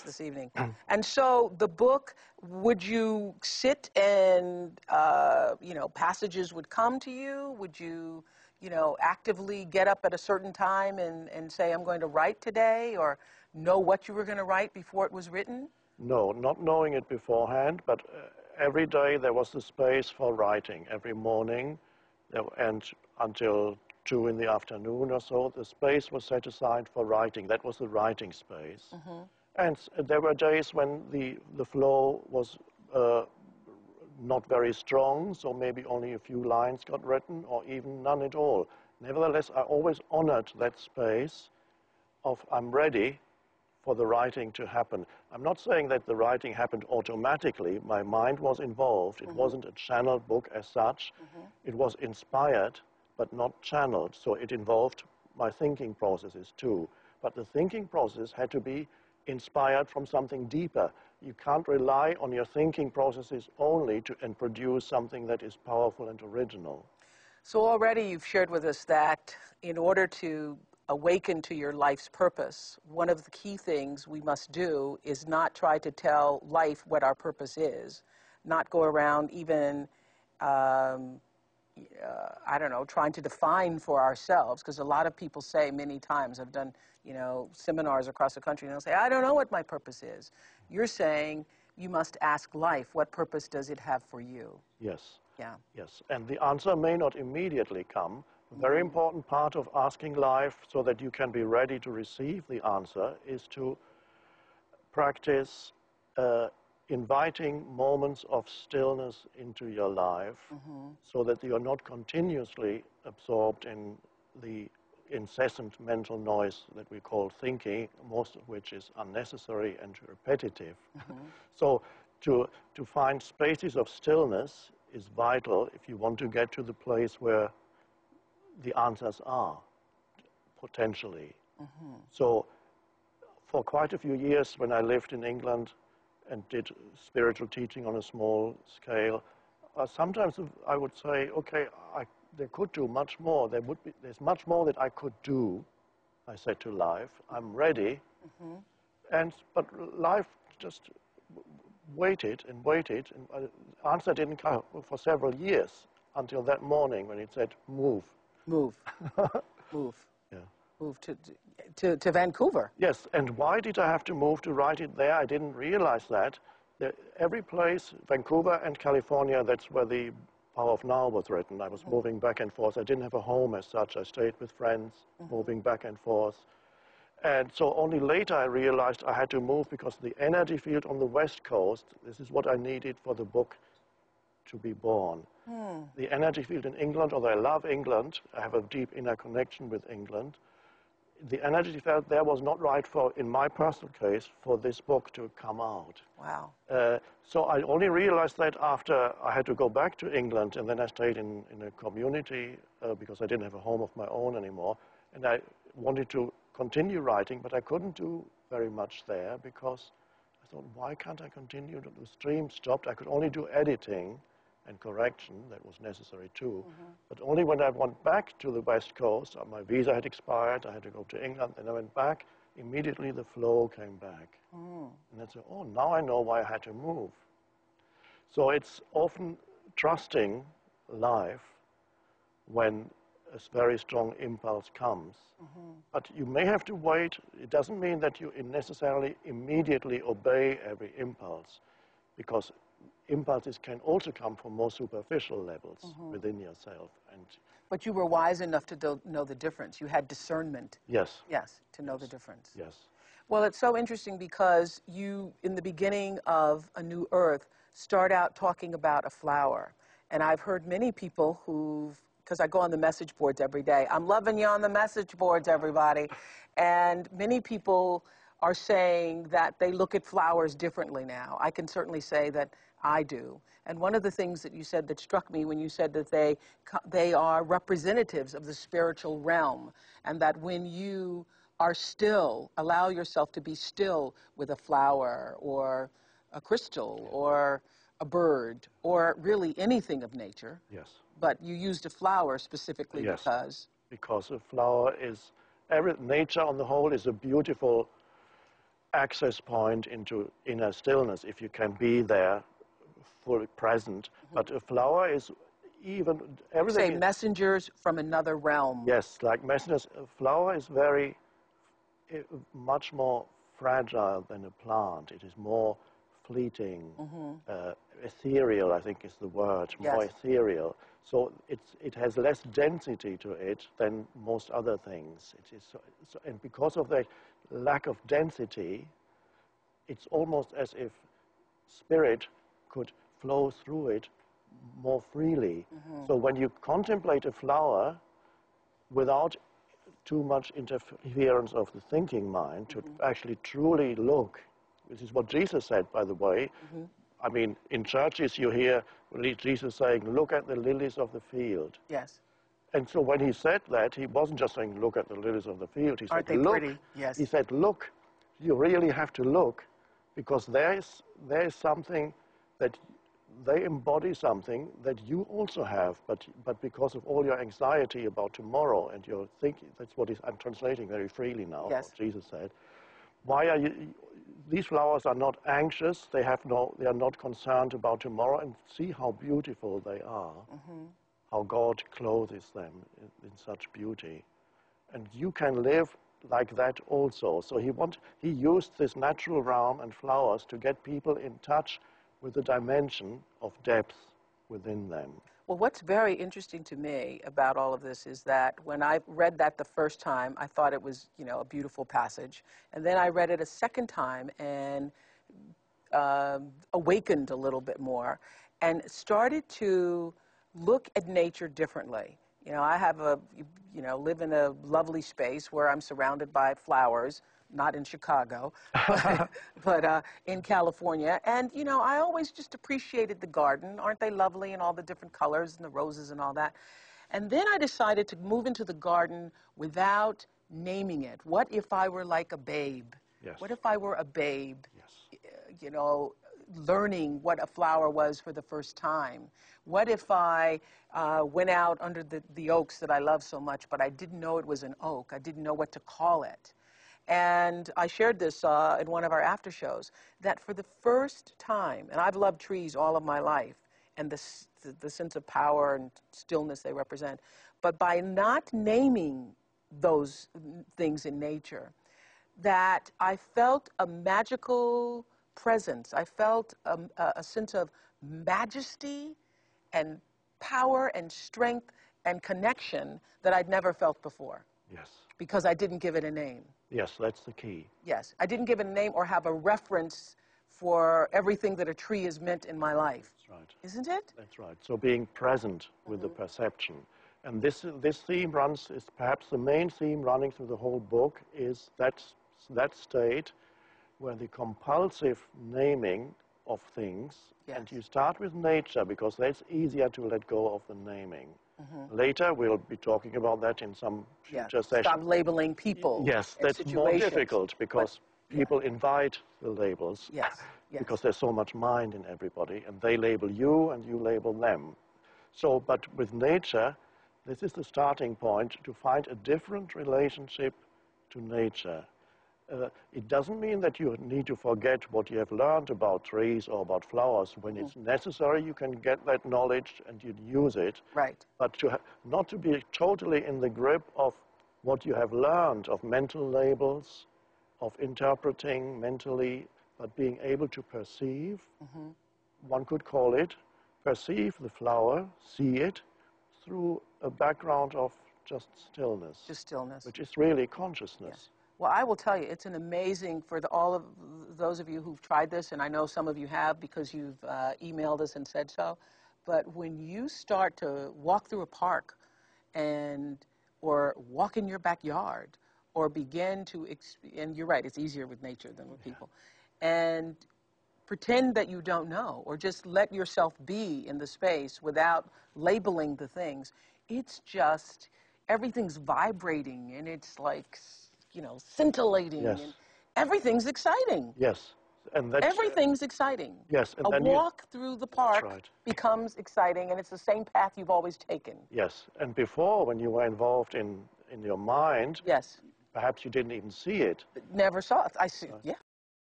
this evening. And so the book, would you sit and, you know, passages would come to you? Would you, you know, actively get up at a certain time and say, I'm going to write today, or know what you were going to write before it was written? No, not knowing it beforehand, but every day there was the space for writing. Every morning and until 2 in the afternoon or so, the space was set aside for writing. That was the writing space. And there were days when the flow was not very strong, so maybe only a few lines got written, or even none at all. Nevertheless, I always honored that space of I'm ready for the writing to happen. I'm not saying that the writing happened automatically. My mind was involved. It wasn't a channeled book as such. It was inspired, but not channeled. So it involved my thinking processes too. But the thinking process had to be inspired from something deeper. You can't rely on your thinking processes only and produce something that is powerful and original. So already you've shared with us that in order to awaken to your life's purpose, one of the key things we must do is not try to tell life what our purpose is, not go around even, I don't know, trying to define for ourselves, because a lot of people say many times, I've done, you know, seminars across the country, and they'll say, I don't know what my purpose is. You're saying you must ask life, what purpose does it have for you? Yes. Yeah. Yes, and the answer may not immediately come. A very important part of asking life so that you can be ready to receive the answer is to practice inviting moments of stillness into your life so that you're not continuously absorbed in the incessant mental noise that we call thinking, most of which is unnecessary and repetitive. So to find spaces of stillness is vital if you want to get to the place where the answers are, potentially. So for quite a few years when I lived in England and did spiritual teaching on a small scale, sometimes I would say, okay, they could do much more. There's much more that I could do, I said to life. I'm ready. But life just waited and waited, and the answer didn't come for several years until that morning when it said, move. Move. Move. Yeah. Move to Vancouver. Yes, and why did I have to move to write it there? I didn't realize that. Every place, Vancouver and California, that's where the Power of Now was written. I was moving back and forth. I didn't have a home as such. I stayed with friends, moving back and forth. And so only later I realized I had to move because the energy field on the West Coast, this is what I needed for the book to be born. The energy field in England, although I love England, I have a deep inner connection with England, the energy field there was not right for, in my personal case, for this book to come out. Wow. So I only realized that after I had to go back to England, and then I stayed in a community because I didn't have a home of my own anymore, and I wanted to continue writing, but I couldn't do very much there because I thought, why can't I continue? The stream stopped. I could only do editing and correction. That was necessary too. But only when I went back to the West Coast, my visa had expired, I had to go to England, and I went back, immediately the flow came back. And I said, oh, now I know why I had to move. So it's often trusting life when a very strong impulse comes. But you may have to wait. It doesn't mean that you necessarily immediately obey every impulse, because impulses can also come from more superficial levels within yourself. But you were wise enough to know the difference. You had discernment. Yes. Yes, to know the difference. Yes. Well, it's so interesting because you, in the beginning of A New Earth, start out talking about a flower. And I've heard many people because I go on the message boards every day. I'm loving you on the message boards, everybody. And many people are saying that they look at flowers differently now. I can certainly say that I do. And one of the things that you said that struck me when you said that they are representatives of the spiritual realm, and that when you are still, allow yourself to be still with a flower or a crystal or a bird or really anything of nature. Yes. But you used a flower specifically because? Because a flower is, nature on the whole is a beautiful access point into inner stillness if you can be there fully present. But a flower is even everything. Say messengers from another realm. Yes, like messengers. A flower is very much more fragile than a plant. It is more fleeting, ethereal, I think is the word, more ethereal. So it has less density to it than most other things. It is and because of that lack of density, it's almost as if spirit could flow through it more freely. So when you contemplate a flower without too much interference of the thinking mind, to actually truly look, which is what Jesus said, by the way. I mean, in churches you hear Jesus saying, look at the lilies of the field. Yes. And so when he said that, he wasn't just saying, look at the lilies of the field. He Aren't said, they look. pretty? Yes. He said, look, you really have to look, because there is something that they embody something that you also have, but because of all your anxiety about tomorrow and your thinking, that's what I'm translating very freely now, what Jesus said. Why are you, these flowers are not anxious, they are not concerned about tomorrow, and see how beautiful they are, how God clothes them in such beauty. And you can live like that also. So he used this natural realm and flowers to get people in touch with the dimension of depth within them. Well, what's very interesting to me about all of this is that when I read that the first time, I thought it was, a beautiful passage. And then I read it a second time and awakened a little bit more and started to look at nature differently. I have live in a lovely space where I'm surrounded by flowers, not in Chicago, but in California. And, I always just appreciated the garden. Aren't they lovely, and all the different colors and the roses and all that? And then I decided to move into the garden without naming it. What if I were like a babe? Yes. What if I were a babe, yes. Learning what a flower was for the first time? What if I went out under the oaks that I love so much, but I didn't know it was an oak? I didn't know what to call it. And I shared this in one of our after shows, that for the first time, and I've loved trees all of my life, and the sense of power and stillness they represent, but by not naming those things in nature, that I felt a magical presence. I felt a sense of majesty and power and strength and connection that I'd never felt before. Yes. Because I didn't give it a name. Yes, that's the key. Yes, I didn't give it a name or have a reference for everything that a tree has meant in my life. That's right. Isn't it? That's right. So being present with the perception. And this theme is perhaps the main theme running through the whole book, is that state where the compulsive naming of things, and you start with nature because that's easier to let go of the naming. Later we'll be talking about that in some future session. Stop labeling people. Yes, that's more difficult because people invite the labels. Yes. Because there's so much mind in everybody, and they label you and you label them. So, but with nature, this is the starting point to find a different relationship to nature. It doesn't mean that you need to forget what you have learned about trees or about flowers. When it's necessary, you can get that knowledge and you use it. Right. But not to be totally in the grip of what you have learned, of mental labels, of interpreting mentally, but being able to perceive, one could call it, perceive the flower, see it, through a background of just stillness. Just stillness. Which is really consciousness. Yes. Well, I will tell you, it's an amazing, for all of those of you who've tried this, and I know some of you have because you've emailed us and said so, but when you start to walk through a park or walk in your backyard or begin to, and you're right, it's easier with nature than with people, and pretend that you don't know or just let yourself be in the space without labeling the things, it's just, everything's vibrating and it's like, scintillating. Yes. And everything's exciting. Yes. And that's, everything's exciting. Yes. And a walk through the park becomes exciting, and it's the same path you've always taken. Yes. And before, when you were involved in your mind, yes, perhaps you didn't even see it. Never saw it. I see. Yeah.